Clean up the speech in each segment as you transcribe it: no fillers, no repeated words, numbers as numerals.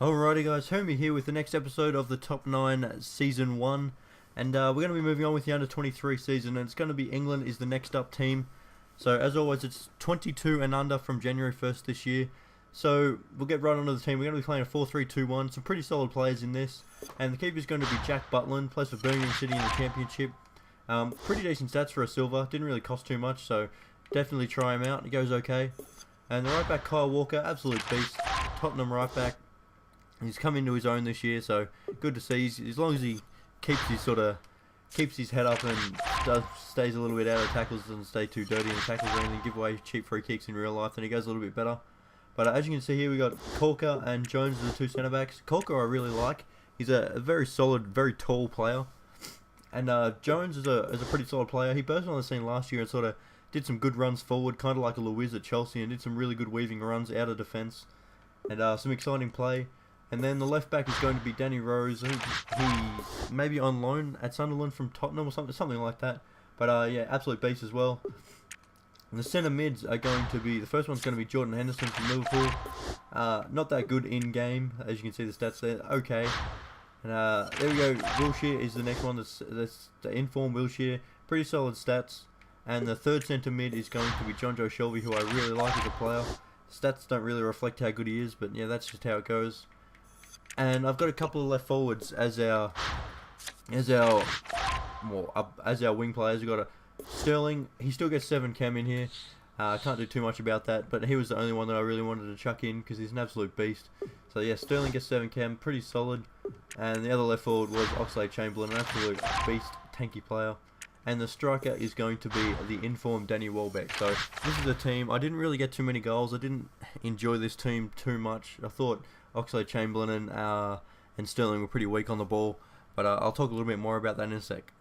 Alrighty guys, Homie here with the next episode of the Top 9 Season 1. And we're going to be moving on with the Under 23 season, and it's going to be England is the next up team. So as always, it's 22 and under from January 1st this year. So we'll get right onto the team. We're going to be playing a 4-3-2-1, some pretty solid players in this. And the keeper is going to be Jack Butland, plays for Birmingham City in the Championship. Pretty decent stats for a silver, didn't really cost too much, so definitely try him out, he goes okay. And the right back Kyle Walker, absolute beast, Tottenham right back. He's come into his own this year, so good to see. As long as he keeps his head up and stays a little bit out of tackles, doesn't stay too dirty in the tackles or anything, give away cheap free kicks in real life, then he goes a little bit better. But as you can see here, we got Corker and Jones as the two centre backs. Corker I really like. He's a very solid, very tall player, and Jones is a pretty solid player. He burst on the scene last year and sort of did some good runs forward, kind of like a Luiz at Chelsea, and did some really good weaving runs out of defence, and some exciting play. And then the left back is going to be Danny Rose. He may be on loan at Sunderland from Tottenham or something like that. But yeah, absolute beast as well. And the centre mids are going to be, the first one's going to be Jordan Henderson from Liverpool. Not that good in game, as you can see the stats there. Okay. And there we go. Wilshere is the next one. That's the inform Wilshere. Pretty solid stats. And the third centre mid is going to be John Joe Shelby, who I really like as a player. Stats don't really reflect how good he is, but yeah, that's just how it goes. And I've got a couple of left forwards as our wing players. We've got a Sterling. He still gets 7 chem in here. Can't do too much about that, but he was the only one that I really wanted to chuck in because he's an absolute beast. So yeah, Sterling gets 7 chem, pretty solid. And the other left forward was Oxlade-Chamberlain, an absolute beast, tanky player. And the striker is going to be the informed Danny Welbeck. So this is a team. I didn't really get too many goals. I didn't enjoy this team too much. I thought Oxlade-Chamberlain and Sterling were pretty weak on the ball, but I'll talk a little bit more about that in a sec.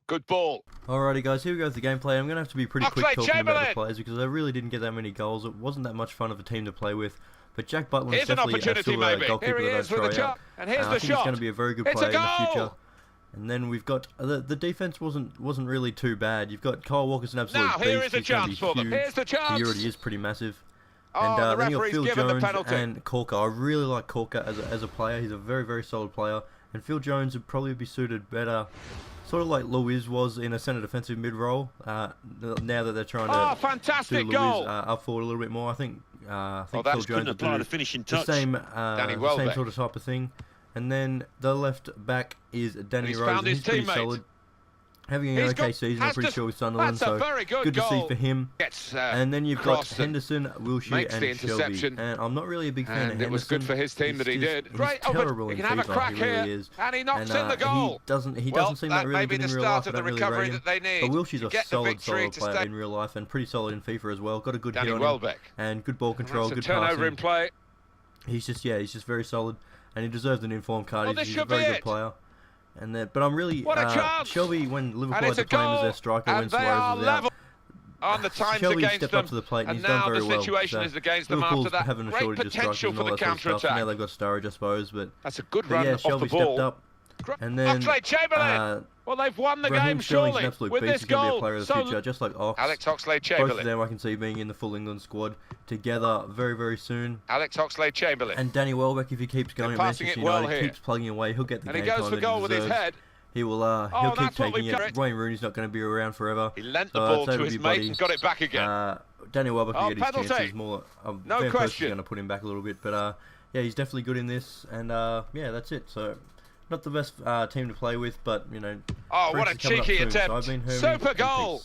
Good ball. Alrighty guys, here we go with the gameplay. I'm going to have to be pretty quick talking about the players because I really didn't get that many goals. It wasn't that much fun of a team to play with, but Jack Butland is definitely still a goalkeeper that I'd try out. And here's I think he's going to be a very good player in the future. And then we've got the defense wasn't really too bad. You've got Kyle Walker's an absolute beast. Here is a chance for them. Here's the chance. He already is pretty massive. And then you've got Phil Jones and Corker. I really like Corker as a player. He's a very, very solid player. And Phil Jones would probably be suited better, sort of like Luiz was in a centre defensive mid role. Now that they're trying to fantastic do Luiz up forward a little bit more, I think Phil Jones would do the same sort of type of thing. And then the left back is Danny Rose. And he's pretty solid. Having an okay season, I'm pretty sure, with Sunderland, so good to see for him. And then you've got Henderson, Wilshere, and Shelby. And I'm not really a big fan of Henderson. It was good for his team that he did. Great, terrible in FIFA, he really is. And he knocks in the goal. He doesn't seem like really good in real life. I don't really rate him. But Wilshere's a solid player in real life and pretty solid in FIFA as well. Got a good hit on him and good ball control, good passing. He's just very solid, and he deserves an informed card. He's a very good player. And but I'm really Shelby, when Liverpool had to play him as their striker when Suarez was out. On the times Shelby against stepped them, up to the plate and and he's done very now well. the situation is against them after that. Having a Great shortage of potential strikers for the and all that sort of stuff. counter-attack. Now they've got Sturridge, I suppose, but that's a good run off Shelby the ball. Stepped up. And then Oxlade-Chamberlain. Well, they've won the game surely with this He's going to be a goal. player of the future, just like Ox. Alex Oxlade-Chamberlain. Both of them I can see being in the full England squad together very, very soon. Alex Oxlade-Chamberlain. And Danny Welbeck, if he keeps going at Manchester United, keeps plugging away, he'll get the game time that he deserves. With his head. He will. He'll keep taking it. Wayne Rooney's not going to be around forever. He lent the ball to his mate and got it back again. Danny Welbeck will get his penalty. chances more. No question. Going to put him back a little bit, but yeah, he's definitely good in this, and yeah, that's it. So, not the best team to play with, but you know. Oh, what a cheeky attempt! Super goal.